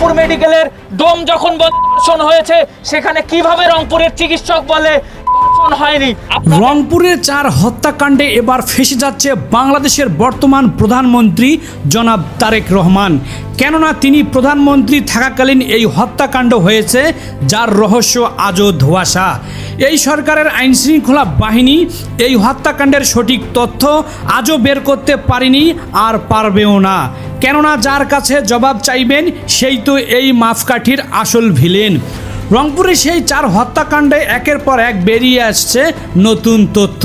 রংপুর মেডিকেলের ডোম যখন দর্শন হয়েছে, সেখানে কিভাবে রংপুরের চিকিৎসক বলে দর্শন হয়নি? রংপুরের 4 হত্যাকাণ্ডে এবার ফেঁসে যাচ্ছে বাংলাদেশের বর্তমান প্রধানমন্ত্রী জনাব তারেক রহমান। কেননা তিনি প্রধানমন্ত্রী থাকাকালীন এই হত্যাকাণ্ড হয়েছে, যার রহস্য আজও ধোঁয়াশা। এই সরকারের আইনশৃঙ্খলা বাহিনী এই হত্যাকাণ্ডের সঠিক তথ্য আজও বের করতে পারেনি, আর পারবেও না। কেননা যার কাছে জবাব চাইবেন সেই তো এই মাপকাঠির আসল ভিলেন। রংপুরে সেই 4 হত্যাকাণ্ডে একের পর এক বেরিয়ে আসছে নতুন তথ্য।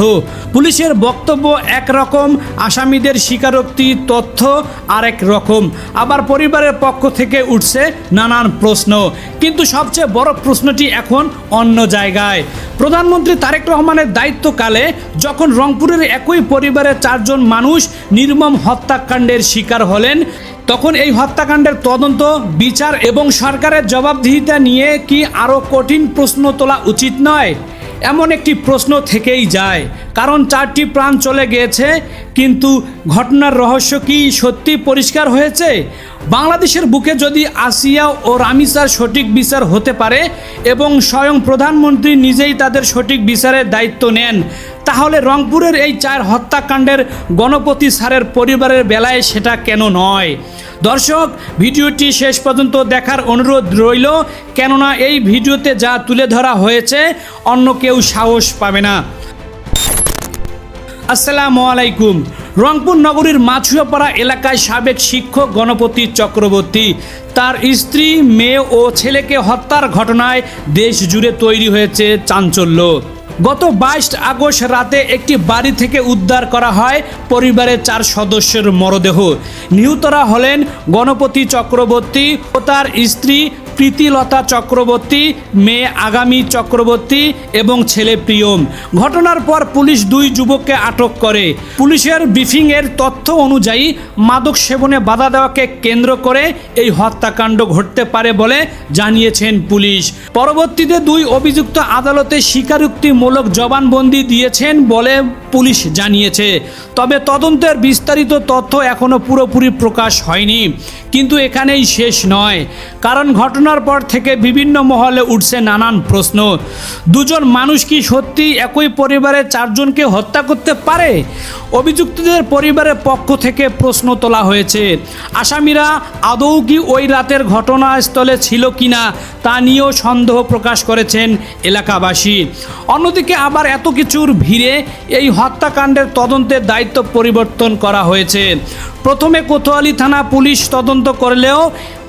পুলিশের বক্তব্য একরকম, আসামিদের স্বীকারোক্তি তথ্য আরেক রকম, আবার পরিবারের পক্ষ থেকে উঠছে নানান প্রশ্ন। কিন্তু সবচেয়ে বড় প্রশ্নটি এখন অন্য জায়গায়। প্রধানমন্ত্রী তারেক রহমানের দায়িত্বকালে যখন রংপুরের একই পরিবারের 4 জন মানুষ নির্মম হত্যাকাণ্ডের শিকার হলেন, তখন এই হত্যাকাণ্ডের তদন্ত, বিচার এবং সরকারের জবাবদিহিতা নিয়ে কি আরও কঠিন প্রশ্ন তোলা উচিত নয়? এমন একটি প্রশ্ন থেকেই যায়, কারণ 4টি প্রাণ চলে গিয়েছে, কিন্তু ঘটনার রহস্য কি সত্যি পরিষ্কার হয়েছে? বাংলাদেশের বুকে যদি আসিয়া ও রামিসার সঠিক বিচার হতে পারে এবং স্বয়ং প্রধানমন্ত্রী নিজেই তাদের সঠিক বিচারের দায়িত্ব নেন, তাহলে রংপুরের এই 4 হত্যাকাণ্ডের গণপতি স্যারের পরিবারের বেলায় সেটা কেন নয়? দর্শক, ভিডিওটি শেষ পর্যন্ত দেখার অনুরোধ রইল, কেননা এই ভিডিওতে যা তুলে ধরা হয়েছে অন্য কেউ সাহস পাবে না। আসসালামু আলাইকুম। রংপুর নগরীর মাছুয়াপাড়া এলাকায় সাবেক শিক্ষক গণপতি চক্রবর্তী তার স্ত্রী, মেয়ে ও ছেলেকে হত্যার ঘটনায় দেশ জুড়ে তৈরি হয়েছে চাঞ্চল্য। গত 22 আগস্ট রাতে একটি বাড়ি থেকে উদ্ধার করা হয় পরিবারের 4 সদস্যের মরদেহ। নিহতরা হলেন গণপতি চক্রবর্তী ও তার স্ত্রী প্রীতিলতা চক্রবর্তী, মেয়ে আগামী চক্রবর্তী এবং ছেলে প্রিয়ম। ঘটনার পর পুলিশ 2 যুবককে আটক করে। পুলিশের ব্রিফিংয়ের তথ্য অনুযায়ী মাদক সেবনে বাধা দেওয়াকে কেন্দ্র করে এই হত্যাকাণ্ড ঘটতে পারে বলে জানিয়েছেন পুলিশ। পরবর্তীতে 2 অভিযুক্ত আদালতে স্বীকারোক্তিমূলক জবানবন্দি দিয়েছেন বলে পুলিশ জানিয়েছে। তবে তদন্তের বিস্তারিত তথ্য এখনও পুরোপুরি প্রকাশ হয়নি। কিন্তু এখানেই শেষ নয়, কারণ ঘটনার পর থেকে বিভিন্ন মহলে উঠছে নানান প্রশ্ন। 2 জন মানুষ কি সত্যি একই পরিবারের 4 জনকে হত্যা করতে পারে? অভিযুক্তদের পরিবারের পক্ষ থেকে প্রশ্ন তোলা হয়েছে। আসামিরা আদৌ কি ওই রাতের ঘটনাস্থলে ছিল কিনা তা নিয়েও সন্দেহ প্রকাশ করেছেন এলাকাবাসী। অন্যদিকে আবার এত কিছুর ভিড়ে এই হত্যাকাণ্ডের তদন্তের দায়িত্ব পরিবর্তন করা হয়েছে। প্রথমে কোতোয়ালি থানা পুলিশ তদন্ত করলেও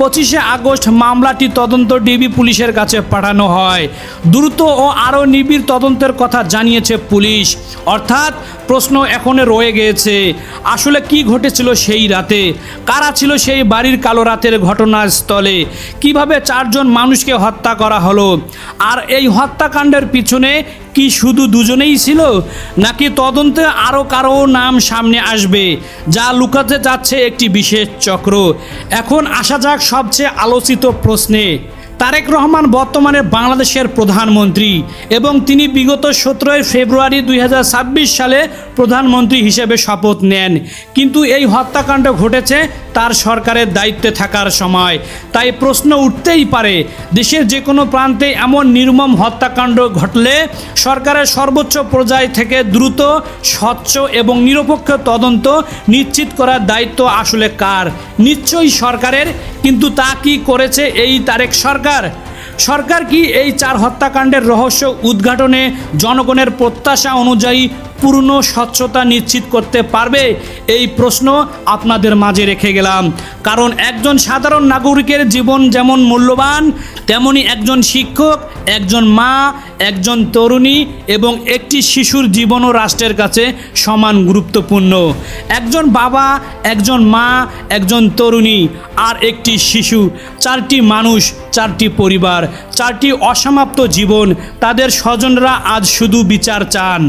25 আগস্ট মামলাটি তদন্ত ডিবি পুলিশের কাছে পাঠানো হয়। দ্রুত ও আরও নিবিড় তদন্তের কথা জানিয়েছে পুলিশ। অর্থাৎ প্রশ্ন এখনো রয়ে গিয়েছে, আসলে কি ঘটেছিল সেই রাতে? কারা ছিল সেই বাড়ির কালো রাতের ঘটনাস্থলে? কিভাবে 4 জন মানুষকে হত্যা করা হলো? আর এই হত্যাকাণ্ডের পিছনে কি শুধু 2 জনেই ছিল, নাকি তদন্তে আরও কারো নাম সামনে আসবে, যা লুকাতে যাচ্ছে একটি বিশেষ চক্র? এখন আসা যাক সবচেয়ে আলোচিত প্রশ্নে। তারেক রহমান বর্তমানে বাংলাদেশের প্রধানমন্ত্রী এবং তিনি বিগত 17 ফেব্রুয়ারি 2026 সালে প্রধানমন্ত্রী হিসেবে শপথ নেন। কিন্তু এই হত্যাকাণ্ড ঘটেছে তার সরকারের দায়িত্বে থাকার সময়। তাই প্রশ্ন উঠতেই পারে, দেশের যে কোনো প্রান্তে এমন নির্মম হত্যাকাণ্ড ঘটলে সরকারের সর্বোচ্চ পর্যায় থেকে দ্রুত, স্বচ্ছ এবং নিরপেক্ষ তদন্ত নিশ্চিত করার দায়িত্ব আসলে কার? নিশ্চয়ই সরকারের। কিন্তু তা কি করেছে এই তারেক সরকার? সরকার কি এই 4 হত্যাকাণ্ডের রহস্য উদ্ঘাটনে জনগণের প্রত্যাশা অনুযায়ী পূর্ণ স্বচ্ছতা নিশ্চিত করতে পারবে? এই প্রশ্ন আপনাদের মাঝে রেখে গেলাম, কারণ একজন সাধারণ নাগরিকের জীবন যেমন মূল্যবান, তেমনি একজন শিক্ষক, একজন মা, একজন তরুণী এবং একটি শিশুর জীবনও রাষ্ট্রের কাছে সমান গুরুত্বপূর্ণ। একজন বাবা, একজন মা, একজন তরুণী আর একটি শিশু, 4টি মানুষ, 4টি পরিবার, 4টি অসমাপ্ত জীবন। তাদের স্বজনরা আজ শুধু বিচার চান।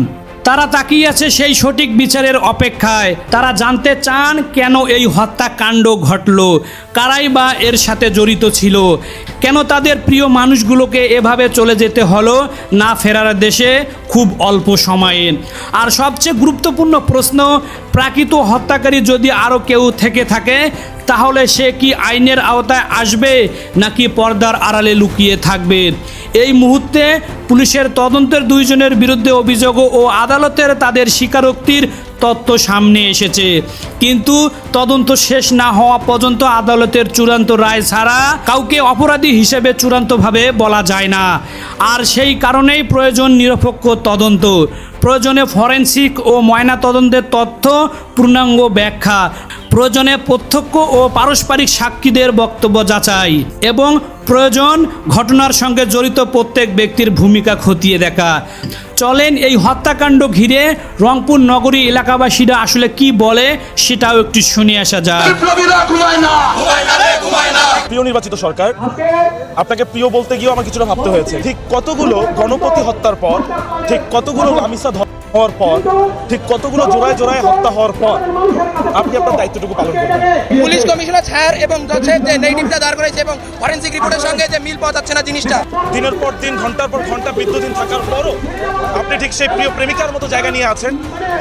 তারা তাকিয়ে আছে সেই সঠিক বিচারের অপেক্ষায়। তারা জানতে চান কেন এই হত্যাকাণ্ড ঘটল, কারাই বা এর সাথে জড়িত ছিল, কেন তাদের প্রিয় মানুষগুলোকে এভাবে চলে যেতে হলো না ফেরার দেশে খুব অল্প সময়ে। আর সবচেয়ে গুরুত্বপূর্ণ প্রশ্ন, প্রকৃত হত্যাকারী যদি আরও কেউ থেকে থাকে তাহলে সে কি আইনের আওতায় আসবে নাকি পর্দার আড়ালে লুকিয়ে থাকবে? এই মুহূর্তে পুলিশের তদন্তের দুইজনের বিরুদ্ধে অভিযোগ ও আদালতের তাদের স্বীকারোক্তির তথ্য সামনে এসেছে, কিন্তু তদন্ত শেষ না হওয়া পর্যন্ত আদালতের চূড়ান্ত রায় ছাড়া কাউকে অপরাধী হিসেবে চূড়ান্তভাবে বলা যায় না। আর সেই কারণেই প্রয়োজন নিরপেক্ষ তদন্ত, প্রয়োজনে ফরেনসিক ও ময়না তদন্তের তথ্য পূর্ণাঙ্গ ব্যাখ্যা, প্রয়োজনে প্রত্যক্ষ ও পারস্পরিক সাক্ষীদের বক্তব্য যাচাই এবং প্রয়োজন ঘটনার সঙ্গে জড়িত প্রত্যেক ব্যক্তির ভূমিকা খতিয়ে দেখা। চলেন এই হত্যাকাণ্ড ঘিরে রংপুর নগরী এলাকাবাসীরা আসলে কি বলে সেটাও একটু শুনে আসা যাক। প্রিয় নির্বাচিত সরকার, আপনাকে প্রিয় বলতে গিয়েও আমার কিছুটা ভাবতে হয়েছে। ঠিক কতগুলো গণপতি হত্যার পর, ঠিক কতগুলো লামিসা হওয়ার পর, ঠিক কতগুলো জোড়ায় জোড়ায় হত্যা হওয়ার পর আপনি আপনার দায়িত্বটুকু পালন করবেন। পুলিশ কমিশনার ছাড় এবং জজের যে নেগেটিভটা দাঁড় করেছে এবং ফরেনসিক রিপোর্টের সঙ্গে যে মিল পাওয়া যাচ্ছে না জিনিসটা, দিনের পর দিন, ঘন্টার পর ঘন্টা বিদ্যুৎহীন থাকার পরও আপনি ঠিক সেই প্রিয় প্রেমিকার মতো জায়গা নিয়ে আছেন।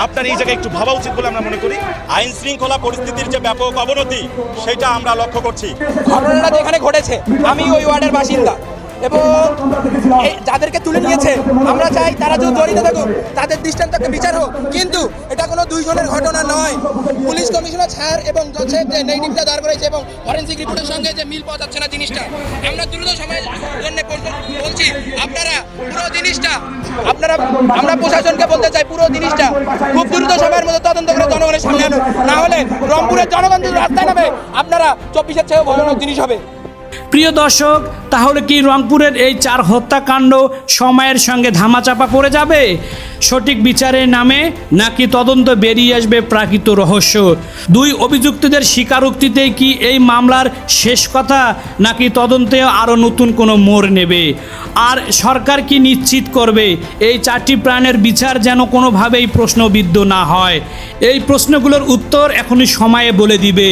আপনার এই জায়গায় একটু ভাবা উচিত বলে আমরা মনে করি। আইন শৃঙ্খলা পরিস্থিতির যে ব্যাপক অবনতি সেটা আমরা লক্ষ্য করছি। ঘটনাটা যেখানে ঘটেছে, আমি ওই ওয়ার্ডের বাসিন্দা এবং যাদেরকে তুলে নিয়েছে আমরা চাই তারা যদি জড়িত থাকুক তাদের দৃষ্টান্তকে বিচার হোক, কিন্তু এটা কোনো দুইজনের ঘটনা নয়। পুলিশ কমিশনার ছাড় এবং জজের যে নেগেটিভটা দাঁড় করেছে এবং ফরেনসিক রিপোর্টের সঙ্গে যে মিল পাওয়া যাচ্ছে না জিনিসটা, আমরা দ্রুত সময়ের জন্য বলছি আপনারা পুরো জিনিসটা আমরা প্রশাসনকে বলতে চাই পুরো জিনিসটা খুব দ্রুত সময়ের মধ্যে তদন্ত করে জনগণের সামনে আনুন, না হলে রংপুরের জনগণ যদি রাস্তায় নামে আপনারা 24-এর চেয়েও ভয়ানক জিনিস হবে। প্রিয় দর্শক, তাহলে কি রংপুরের এই 4 হত্যাকাণ্ড সময়ের সঙ্গে ধামাচাপা পড়ে যাবে সঠিক বিচারের নামে, নাকি তদন্ত বেরিয়ে আসবে প্রাকৃত রহস্য? দুই অভিযুক্তদের স্বীকারোক্তিতেই কি এই মামলার শেষ কথা, নাকি তদন্তে আরও নতুন কোনো মোড় নেবে? আর সরকার কি নিশ্চিত করবে এই 4টি প্রাণের বিচার যেন কোনোভাবেই প্রশ্নবিদ্ধ না হয়? এই প্রশ্নগুলোর উত্তর এখনই সময়ে বলে দিবে।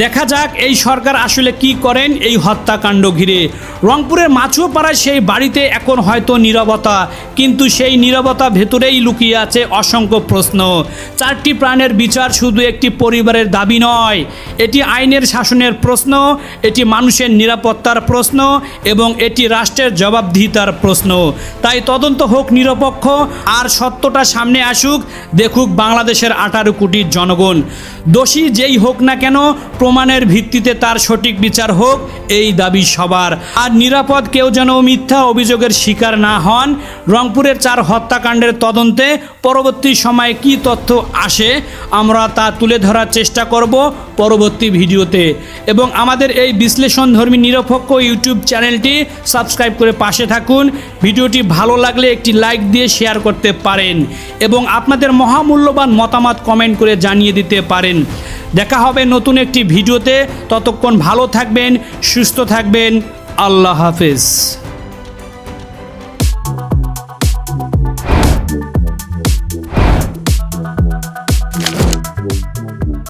দেখা যাক এই সরকার আসলে কি করেন এই হত্যাকাণ্ড ঘিরে। রংপুরের মাছুয়াপাড়ায় সেই বাড়িতে এখন হয়তো নীরবতা, কিন্তু সেই নীরবতা ভেতরেই লুকিয়ে আছে অসংখ্য প্রশ্ন। 4টি প্রাণের বিচার শুধু একটি পরিবারের দাবি নয়, এটি আইনের শাসনের প্রশ্ন, এটি মানুষের নিরাপত্তার প্রশ্ন এবং এটি রাষ্ট্রের জবাবদিহিতার প্রশ্ন। তাই তদন্ত হোক নিরপেক্ষ, আর সত্যটা সামনে আসুক, দেখুক বাংলাদেশের 18 কোটির জনগণ। দোষী যেই হোক না কেন, প্রমাণের ভিত্তিতে তার সঠিক বিচার হোক, এই দাবি সবার। আর নিরাপদ কেউ যেন মিথ্যা অভিযোগের শিকার না হন। রংপুরের 4 হত্যাকাণ্ডের তদন্তে পরবর্তী সময়ে কি তথ্য আসে আমরা তা তুলে ধরার চেষ্টা করব পরবর্তী ভিডিওতে। এবং আমাদের এই বিশ্লেষণধর্মী নিরপেক্ষ ইউটিউব চ্যানেলটি সাবস্ক্রাইব করে পাশে থাকুন। ভিডিওটি ভালো লাগলে একটি লাইক দিয়ে শেয়ার করতে পারেন এবং আপনাদের মহামূল্যবান মতামত কমেন্ট করে জানিয়ে দিতে পারেন। দেখা হবে নতুন একটি ভিডিওতে, ততক্ষণ ভালো থাকবেন, সুস্থ থাকবেন। আল্লাহ হাফেজ।